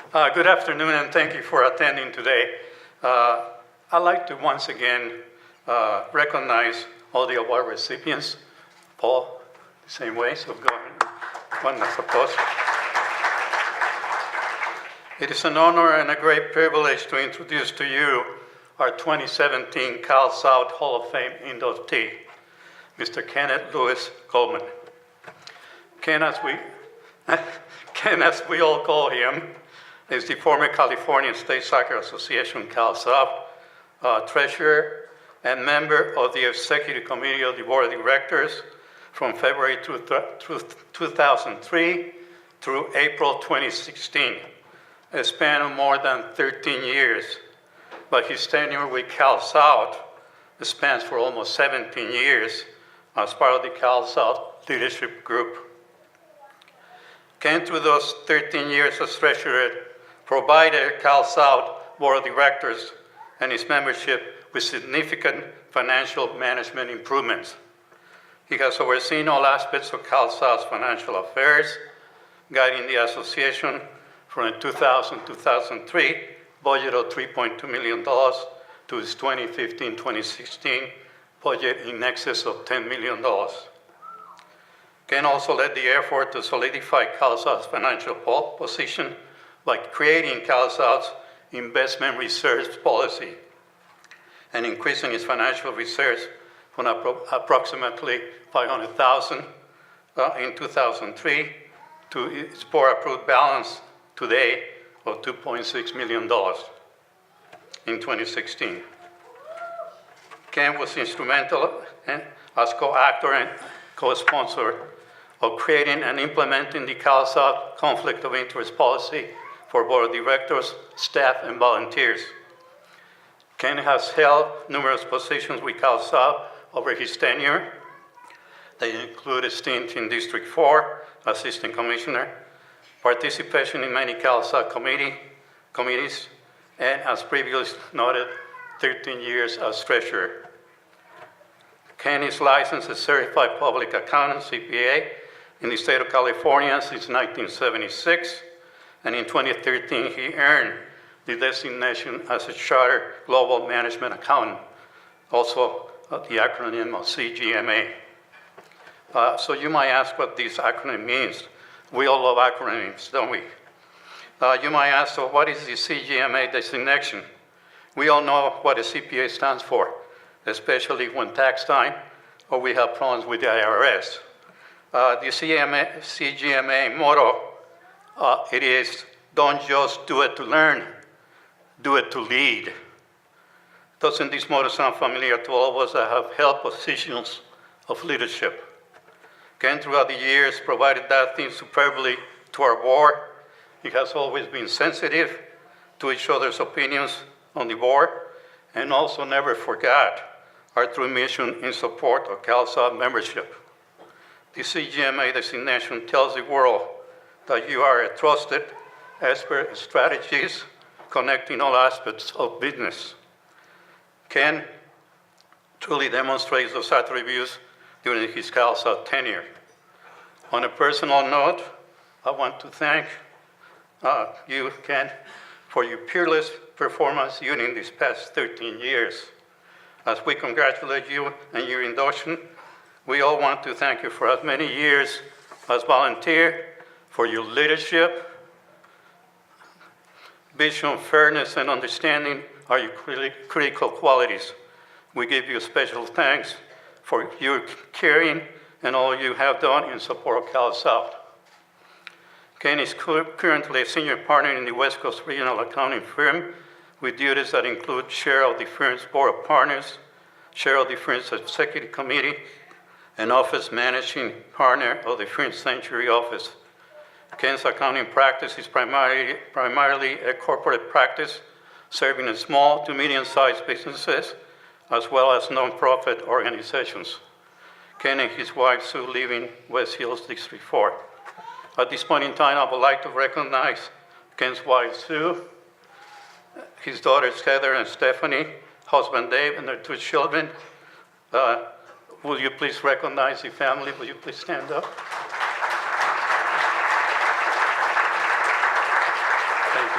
Good afternoon, and thank you for attending today. I'd like to once again recognize all the award recipients. Paul, the same way, so go ahead. One, I suppose. It is an honor and a great privilege to introduce to you our 2017 Cal South Hall of Fame inductee, Mr. Kenneth Lewis Goldman. Ken, as we all call him, is the former California State Soccer Association Cal South treasurer and member of the executive committee of the board of directors from February 2003 through April 2016, a span of more than 13 years. But his tenure with Cal South spans for almost 17 years as part of the Cal South leadership group. Ken, through those 13 years as treasurer, provided Cal South board of directors and its membership with significant financial management improvements. He has overseen all aspects of Cal South's financial affairs, guiding the association from a 2000-2003 budget of $3.2 million to its 2015-2016 budget in excess of $10 million. Ken also led the effort to solidify Cal South's financial position by creating Cal South's investment reserve policy and increasing its financial reserves from approximately $500,000 in 2003 to its board-approved balance today of $2.6 million in 2016. Ken was instrumental as co-actor and co-sponsor of creating and implementing the Cal South conflict of interest policy for board of directors, staff, and volunteers. Ken has held numerous positions with Cal South over his tenure. They include a stint in District 4, Assistant Commissioner, participation in many Cal South committees, and as previously noted, 13 years as treasurer. Ken is licensed as Certified Public Accountant, CPA, in the state of California since 1976, and in 2013 he earned the designation as a Chartered Global Management Accountant, also the acronym of CGMA. So you might ask what this acronym means. We all love acronyms, don't we? You might ask, so what is the CGMA designation? We all know what a CPA stands for, especially when tax time or we have problems with the IRS. The CGMA motto, it is, don't just do it to learn, do it to lead. Doesn't this motto sound familiar to all of us that have held positions of leadership? Ken, throughout the years, provided that theme superbly to our board. He has always been sensitive to each other's opinions on the board, and also never forgot our true mission in support of Cal South membership. The CGMA designation tells the world that you are a trusted expert in strategies connecting all aspects of business. Ken truly demonstrates those attributes during his Cal South tenure. On a personal note, I want to thank you, Ken, for your peerless performance during these past 13 years. As we congratulate you and your induction, we all want to thank you for as many years as volunteer, for your leadership. Vision, fairness, and understanding are your critical qualities. We give you special thanks for your caring and all you have done in support of Cal South. Ken is currently a senior partner in the West Coast Regional Accounting firm with duties that include chair of the firm's board of partners, chair of the firm's executive committee, and office managing partner of the firm's Century office. Ken's accounting practice is primarily a corporate practice, serving in small to medium-sized businesses, as well as nonprofit organizations. Ken and his wife Sue live in West Hills, District 4. At this point in time, I would like to recognize Ken's wife Sue, his daughters Heather and Stephanie, husband Dave, and their two children. Will you please recognize the family? Will you please stand up? Thank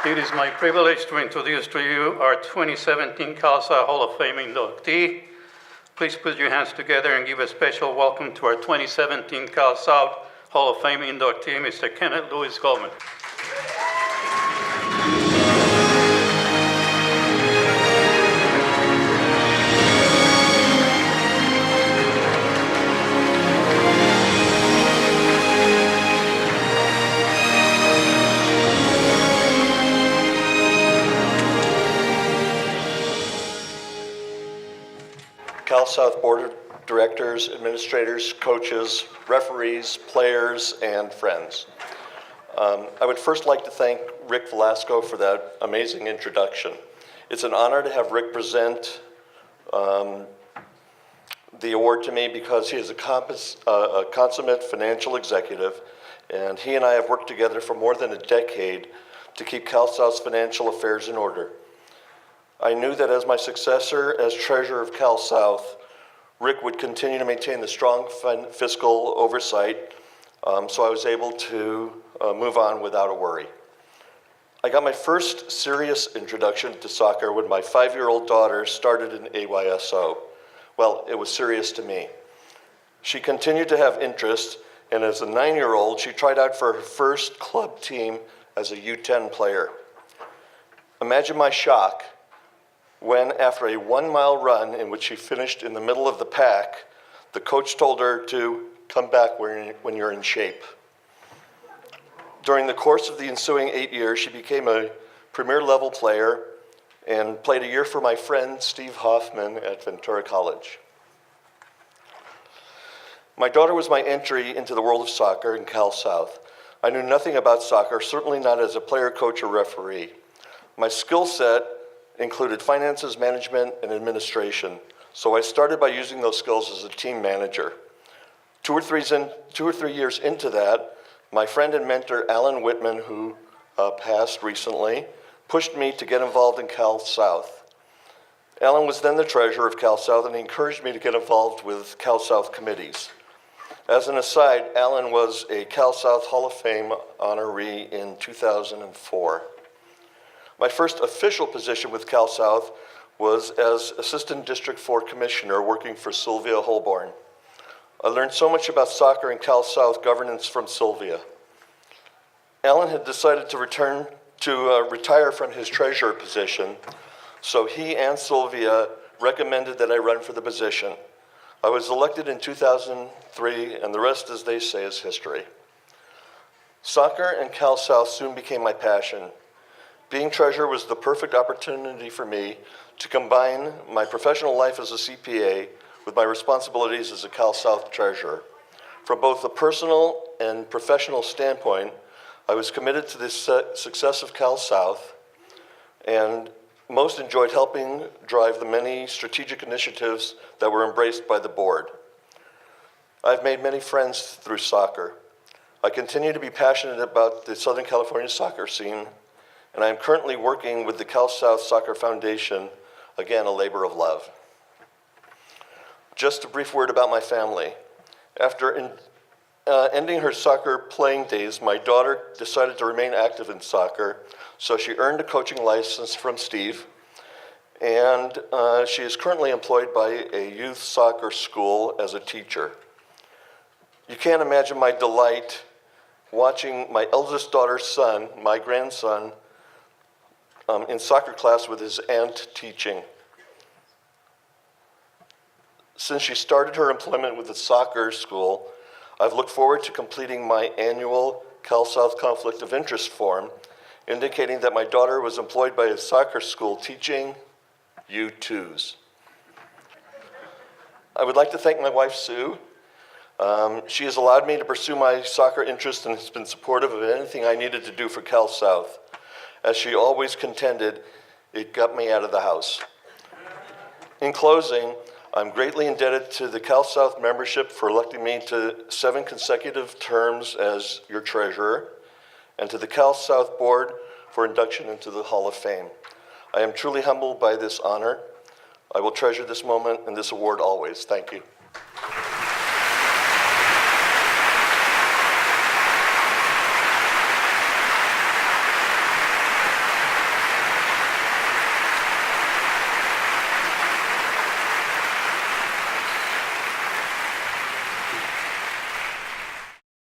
It is my privilege to introduce to you our 2017 Cal South Hall of Fame inductee. Please put your hands together and give a special welcome to our 2017 Cal South Hall of Fame inductee, Mr. Ken Goldman. Cal South Board of Directors, administrators, coaches, referees, players, and friends. I would first like to thank Rick Velasco for that amazing introduction. It's an honor to have Rick present the award to me because he is a consummate financial executive, and he and I have worked together for more than a decade to keep Cal South's financial affairs in order. I knew that as my successor as treasurer of Cal South, Rick would continue to maintain the strong fiscal oversight, so I was able to move on without a worry. I got my first serious introduction to soccer when my 5-year-old daughter started in AYSO. Well, it was serious to me. She continued to have interest, and as a 9-year-old, she tried out for her first club team as a U10 player. Imagine my shock when, after a 1-mile run in which she finished in the middle of the pack, the coach told her to come back when you're in shape. During the course of the ensuing 8 years, she became a premier level player and played a year for my friend Steve Hoffman at Ventura College. My daughter was my entry into the world of soccer in Cal South. I knew nothing about soccer, certainly not as a player, coach, or referee. My skill set included finances, management, and administration. So I started by using those skills as a team manager. 2 or 3 years into that, my friend and mentor, Alan Whitman, who passed recently, pushed me to get involved in Cal South. Alan was then the treasurer of Cal South, and he encouraged me to get involved with Cal South committees. As an aside, Alan was a Cal South Hall of Fame honoree in 2004. My first official position with Cal South was as Assistant District 4 Commissioner working for Sylvia Holborn. I learned so much about soccer and Cal South governance from Sylvia. Alan had decided to retire from his treasurer position, so he and Sylvia recommended that I run for the position. I was elected in 2003, and the rest, as they say, is history. Soccer and Cal South soon became my passion. Being treasurer was the perfect opportunity for me to combine my professional life as a CPA with my responsibilities as a Cal South treasurer. From both a personal and professional standpoint, I was committed to the success of Cal South and most enjoyed helping drive the many strategic initiatives that were embraced by the board. I've made many friends through soccer. I continue to be passionate about the Southern California soccer scene, and I am currently working with the Cal South Soccer Foundation, again, a labor of love. Just a brief word about my family. After ending her soccer playing days, my daughter decided to remain active in soccer, so she earned a coaching license from Steve, and she is currently employed by a youth soccer school as a teacher. You can't imagine my delight watching my eldest daughter's son, my grandson, in soccer class with his aunt teaching. Since she started her employment with the soccer school, I've looked forward to completing my annual Cal South Conflict of Interest form, indicating that my daughter was employed by a soccer school teaching U2s. I would like to thank my wife, Sue. She has allowed me to pursue my soccer interest and has been supportive of anything I needed to do for Cal South. As she always contended, it got me out of the house. In closing, I'm greatly indebted to the Cal South membership for electing me to 7 consecutive terms as your treasurer, and to the Cal South Board for induction into the Hall of Fame. I am truly humbled by this honor. I will treasure this moment and this award always. Thank you.